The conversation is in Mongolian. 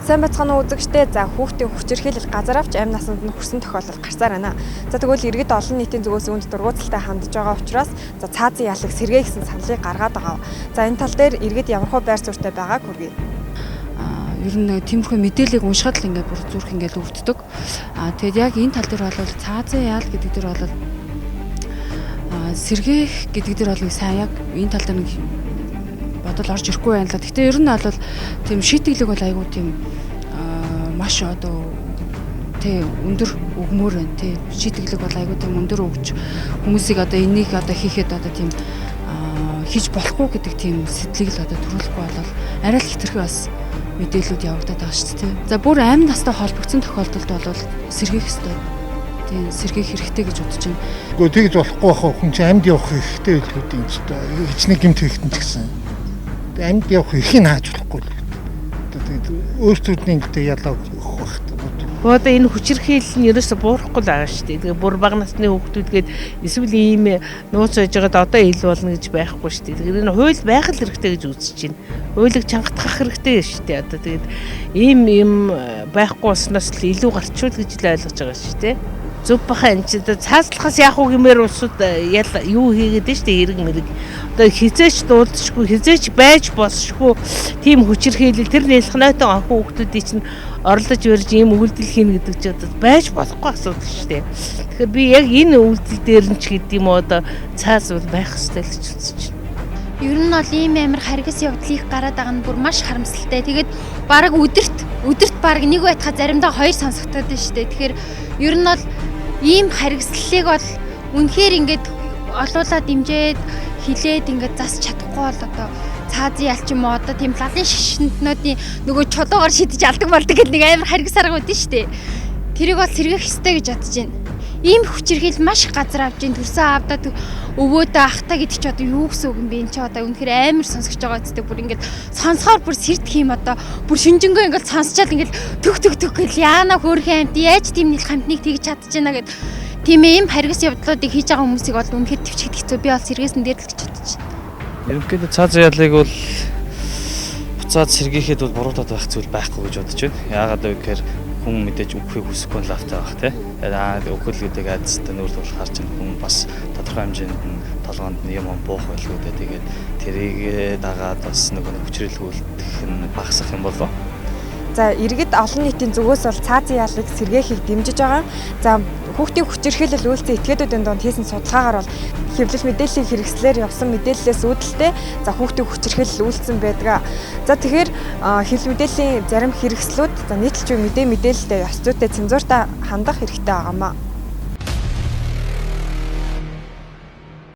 Сайн байцгаана уу үзэгчдээ. За хүүхдийн хүчирхийлэл газар авч амь насанд нь хүрсэн тохиолдол гарсаар байна. За тэгвэл иргэд олон нийтийн зүгээс үүнд дургууталтай хандж байгаа учраас цаазын ялаг сэргээ гэсэн саналыг гаргаад байгаа. За энэ тал дээр иргэд ямархуу байр суурьтай байгааг хүргэе. Ер нь тиймэрхүү мэдээллийг уншихад л ингээд бүр зүрх ингээд өвддөг. Тэгэд яг энэ тал дээр бол цаазын яал гэдэг дээр бол сэргээх гэдэг дээр бол сайн яг энэ тал дээр бодол орж ирэхгүй байна л. Гэхдээ ер нь бол тийм шийтгэлэг бол айгүй тийм маш одоо өндөр өгмөр байна тий. Шийтгэлэг бол айгүй тийм өндөр өгч хүмүүсийг одоо энийг одоо хийхэд одоо тийм хийж болохгүй гэдэг тийм сэтлийг л одоо төрүүлэхгүй бол арай л хэтэрхий бас мэдээлүүд явагдаад байгаа шүү дээ. За бүр амь настай холбогдсон тохиолдолд бол сэргээх ёстой. Тийм сэргээх хэрэгтэй гэж бодож байна. Гэхдээ тэгж болохгүй бахаа хүн чинь амьд явах хэрэгтэй хэлбүүд юм ч та хичнээн гэмт хийхтэн ч гэсэн. Амьд явах ихийг хааж болохгүй л. Тэгээд өөрсдийн гэдэг ялаа өгөх байх. Одоо энэ хүчирхийлэл нь ерөөсө буурахгүй л байгаа шүү дээ. Тэгээ бүр бага насны хүүхдүүдгээд эсвэл ийм нууц байж байгаад одоо ил болно гэж байхгүй шүү дээ. Тэгэхээр энэ хууль байх л хэрэгтэй гэж үзэж байна. Хуулийг чангатгах хэрэгтэй шүү дээ. Одоо тэгээд ийм байхгүй болсноос л илүү гарчул гэж л ойлгож байгаа шүү дээ. Зөв баха энэ ч цааслахаас яах вэ гэмээр улсууд юу хийгээд дээ шүү дээ хэрэг мэрэг. Одоо хизээч дуулдчихгүй хизээч байж болшгүй тийм хүчирхийлэл тэр нэлхнайтай анхны хүүхдүүдийн чинь оролдож барьж ийм үйлдэл хийнэ гэдэг чинь одоо байж болохгүй асуудал шүү дээ. Тэгэхээр би яг энэ үйлдэл дээр нь ч гэдэг юм уу одоо цаас бол байх хэрэгтэй л гэж үзэж байна. Ер нь бол ийм амар харгас явдлыг гараад байгаа нь бүр маш харамсалтай. Тэгээд баг өдөрт баг нэг байтха заримдаа хоёр сонсогдоод байна шүү дээ. Тэгэхээр ер нь бол ийм харгислалыг бол үнэхээр ингээд олуулаад дэмжээд хилээд ингээд засч чадахгүй бол одоо цаазын ялч юм уу одоо тийм лалын шишнтнүүдийн нөгөө чулуугаар шидэж алдаг болдог гэдэг нэг амар харгас арга үүдэн шүү дээ. Тэрийг бол сэргээх ёстой гэж бодож байна. Ийм хүчирхийлэл маш их газар авж ийн төрсөн аавдаа өвөөдөө ахтаа гэдэг чи одоо юу гэсэн үг юм бэ? Энд чи одоо үнэхээр амар сонсож байгаа гэдэг бүр ингээд сонсохоор бүр сэрдэх юм одоо бүр шинжэнгөө ингээд сонсчаад ингээд төх гэл яана хөөрхөн амт яаж тийм нийл хамтныг тэгж чадчихна гэд тийм ийм харгас явдлуудыг хийж байгаа хүмүүсийг бол үнэхээр төвчгдэх хэцүү. Би бол сэргээсэн дээр л гэж бодож байна. Ерөнхийдөө цаазын ялыг бол буцаад сэргээхэд бол буруутаад байх зүйл байхгүй гэж бодож байна. Яагаад вэ гэхээр хүн мэдээж өгөхийг хүсэхгүй л автай байх тий. Өгөх гэдэг айдастай нүүр тул харж байгаа хүн бас тодорхой хэмжээнд нь толгоонд нь юм буух байлгүй дээ. Тэгээд тэрийг дагаад бас нөгөө хүчрэлгүүлэх нь багасах юм болов. За иргэд олон нийтийн зүгээс бол цаазын ялыг сэргээхийг дэмжиж байгаа. За хүүхдийн хүчирхийлэл үйлцэн этгээдүүдийн донд хийсэн судалгаагаар бол хэвлэл мэдээллийг хэрэгслээр явсан мэдээллээс үүдэлтэй за хүүхдийн хүчирхийлэл үйлцэн байдаг. За тэгэхээр хэвлэл мэдээллийн зарим хэрэгслүүд за нийтлж мэдээлэлтэй ёс зүйтэй цензуртай хандах хэрэгтэй байгаамаа.